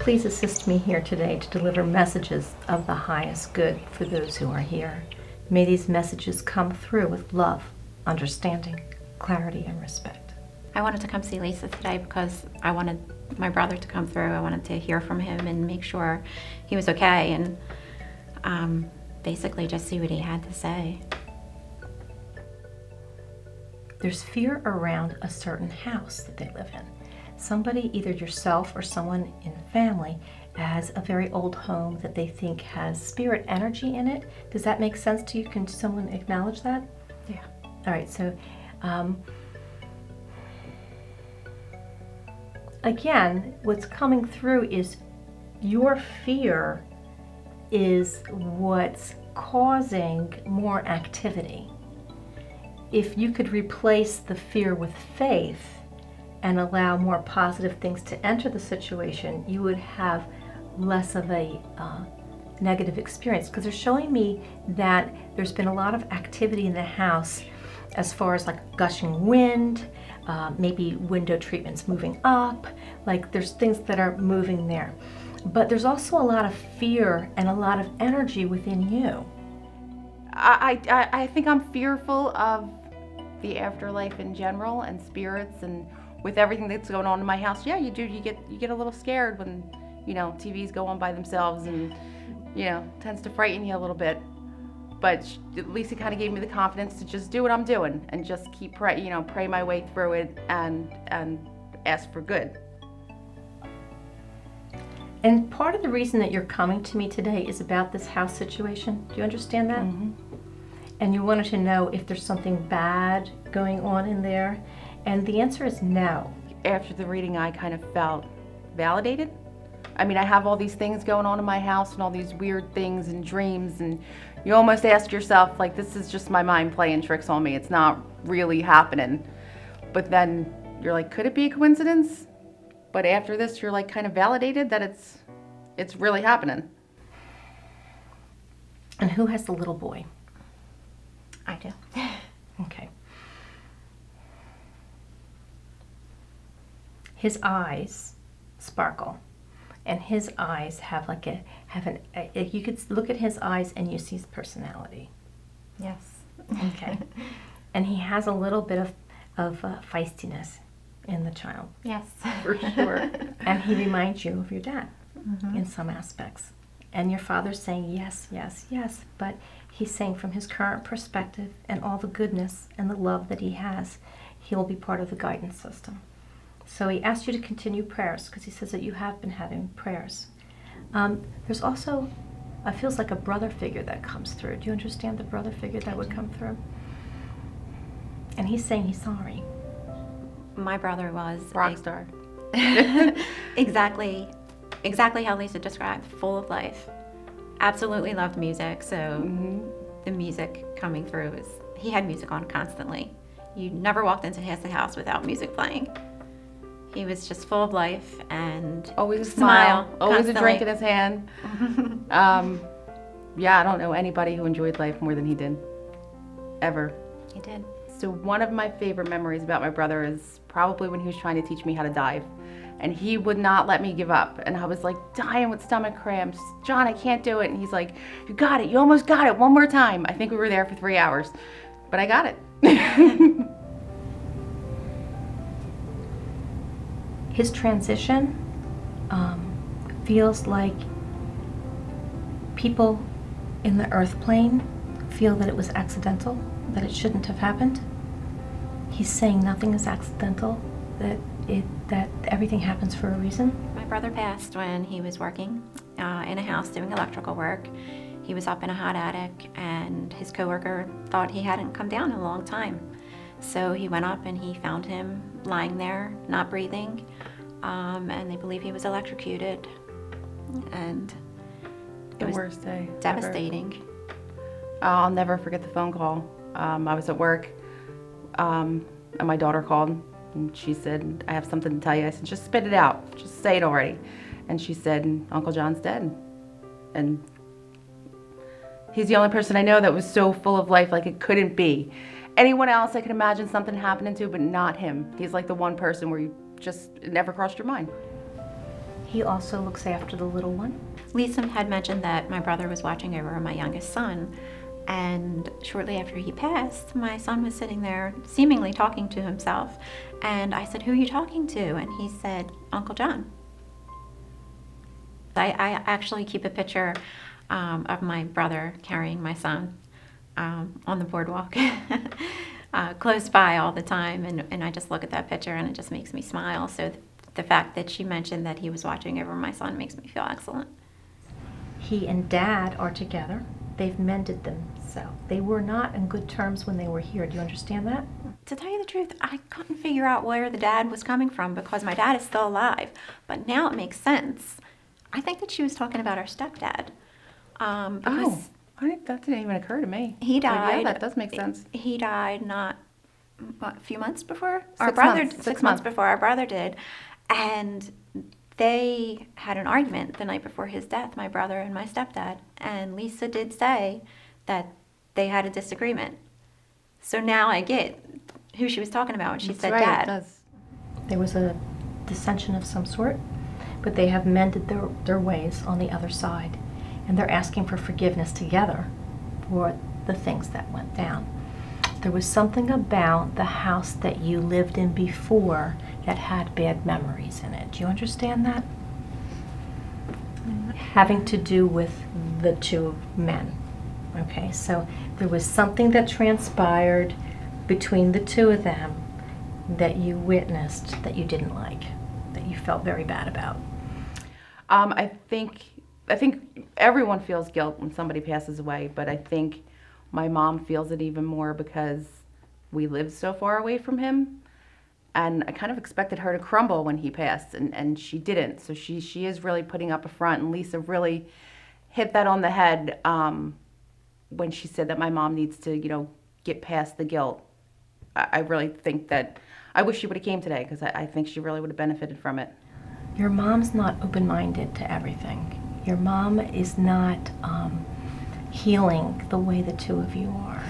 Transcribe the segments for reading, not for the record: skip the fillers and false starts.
please assist me here today to deliver messages of the highest good for those who are here. May these messages come through with love, understanding, clarity, and respect. I wanted to come see Lisa today because I wanted my brother to come through. I wanted to hear from him and make sure he was okay, and basically just see what he had to say. There's fear around a certain house that they live in. Somebody, either yourself or someone in the family, has a very old home that they think has spirit energy in it. Does that make sense to you? Can someone acknowledge that? Yeah. All right, so again, what's coming through is your fear is what's causing more activity. If you could replace the fear with faith and allow more positive things to enter the situation, you would have less of a negative experience. Because they're showing me that there's been a lot of activity in the house as far as like gushing wind, maybe window treatments moving up, like there's things that are moving there. But there's also a lot of fear and a lot of energy within you. I think I'm fearful of the afterlife in general and spirits, and with everything that's going on in my house. Yeah, you do. You get a little scared when, TVs go on by themselves, and tends to frighten you a little bit. But at least it kind of gave me the confidence to just do what I'm doing and just keep pray my way through it and ask for good. And part of the reason that you're coming to me today is about this house situation. Do you understand that? Mm-hmm. And you wanted to know if there's something bad going on in there. And the answer is no. After the reading, I kind of felt validated. I mean, I have all these things going on in my house and all these weird things and dreams, and you almost ask yourself, like, this is just my mind playing tricks on me. It's not really happening. But then you're like, could it be a coincidence? But after this, you're like kind of validated that it's really happening. And who has the little boy? I do. Okay. His eyes sparkle, and his eyes have you could look at his eyes and you see his personality. Yes. Okay. And he has a little bit of feistiness in the child. Yes. For sure. And he reminds you of your dad Mm-hmm. in some aspects. And your father's saying yes, yes, yes, but he's saying from his current perspective and all the goodness and the love that he has, he'll be part of the guidance system. So he asked you to continue prayers because he says that you have been having prayers. There's also, it feels like a brother figure that comes through. Do you understand the brother figure that would come through? And he's saying he's sorry. My brother was Rock star. exactly how Lisa described, full of life. Absolutely loved music, so the music coming through he had music on constantly. You never walked into his house without music playing. He was just full of life and Always a smile, always constantly. a drink in his hand. Yeah, I don't know anybody who enjoyed life more than he did, ever. He did. So one of my favorite memories about my brother is probably when he was trying to teach me how to dive. And he would not let me give up. And I was like dying with stomach cramps. John, I can't do it. And he's like, you got it. You almost got it. One more time. I think we were there for 3 hours. But I got it. His transition feels like people in the earth plane feel that it was accidental, that it shouldn't have happened. He's saying nothing is accidental, that everything happens for a reason. My brother passed when he was working in a house doing electrical work. He was up in a hot attic, and his coworker thought he hadn't come down in a long time. So he went up and he found him lying there, not breathing, and they believe he was electrocuted. And it was worst day devastating. Ever. I'll never forget the phone call. I was at work, and my daughter called, and she said, I have something to tell you. I said, just spit it out. Just say it already. And she said, Uncle John's dead. And he's the only person I know that was so full of life, like it couldn't be. Anyone else I could imagine something happening to, but not him. He's like the one person where you just, it never crossed your mind. He also looks after the little one. Lisa had mentioned that my brother was watching over my youngest son, and shortly after he passed, my son was sitting there seemingly talking to himself, and I said, "Who are you talking to?" And he said, "Uncle John." I actually keep a picture of my brother carrying my son on the boardwalk close by all the time, and I just look at that picture and it just makes me smile. So the fact that she mentioned that he was watching over my son makes me feel excellent. He and Dad are together. They've mended themselves. They were not in good terms when they were here. Do you understand that? To tell you the truth, I couldn't figure out where the dad was coming from because my dad is still alive, but now it makes sense. I think that she was talking about our stepdad. Because that didn't even occur to me. he But died. yeah, that does make sense. He died a few months before? 6 months months. before our brother did. And they had an argument the night before his death, my brother and my stepdad. And Lisa did say that they had a disagreement. So now I get who she was talking about when she That's said right, dad. It does. There was a dissension of some sort, but they have mended their ways on the other side. And they're asking for forgiveness together for the things that went down. There was something about the house that you lived in before that had bad memories in it. Do you understand that? Having to do with the two men. Okay, so there was something that transpired between the two of them that you witnessed that you didn't like, that you felt very bad about. I think everyone feels guilt when somebody passes away, but I think my mom feels it even more because we lived so far away from him, and I kind of expected her to crumble when he passed, and she didn't. So she is really putting up a front, and Lisa really hit that on the head when she said that my mom needs to, get past the guilt. I really think that I wish she would have came today because I think she really would have benefited from it. Your mom's not open-minded to everything. Your mom is not healing the way the two of you are.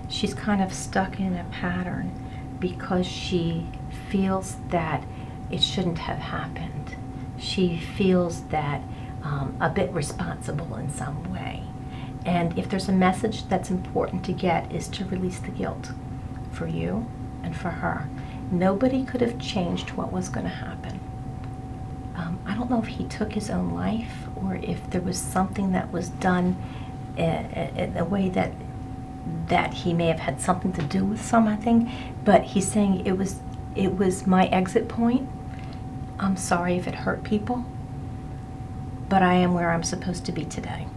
She's kind of stuck in a pattern because she feels that it shouldn't have happened. She feels that a bit responsible in some way. And if there's a message that's important to get is to release the guilt for you and for her. Nobody could have changed what was going to happen. I don't know if he took his own life or if there was something that was done in a way that he may have had something to do with something, but he's saying it was my exit point. I'm sorry if it hurt people, but I am where I'm supposed to be today.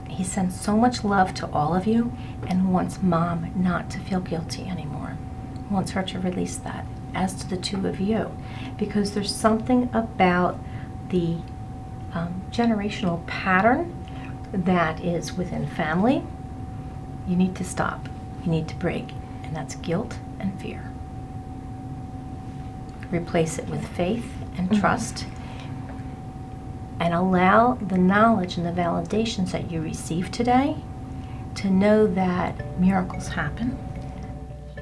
He sends so much love to all of you and wants Mom not to feel guilty anymore. He wants her to release that, as to the two of you, because there's something about the generational pattern that is within family. You need to stop. You need to break, and that's guilt and fear. Replace it with faith and trust, and allow the knowledge and the validations that you receive today to know that miracles happen.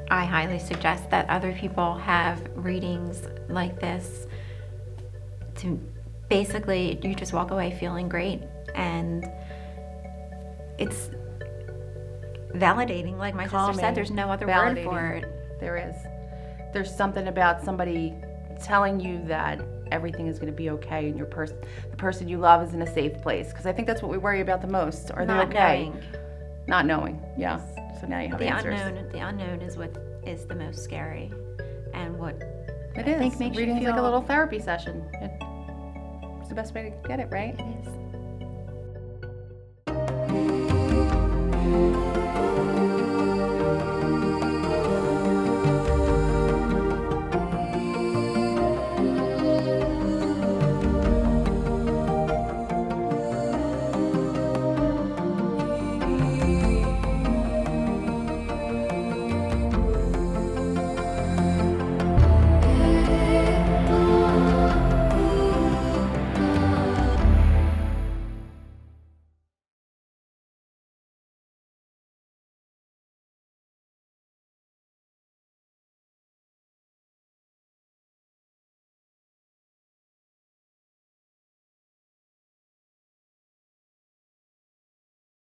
I highly suggest that other people have readings like this to basically you just walk away feeling great, and it's validating. Like my sister said, there's no other word for it. There is. There's something about somebody telling you that everything is going to be okay and the person you love is in a safe place. Because I think that's what we worry about the most. Are they okay? Not knowing. Yeah. So now you have answers. The unknown is what is the most scary, and what It I is. think makes you Reading's feel like a little therapy session. It's the best way to get it, right? It is.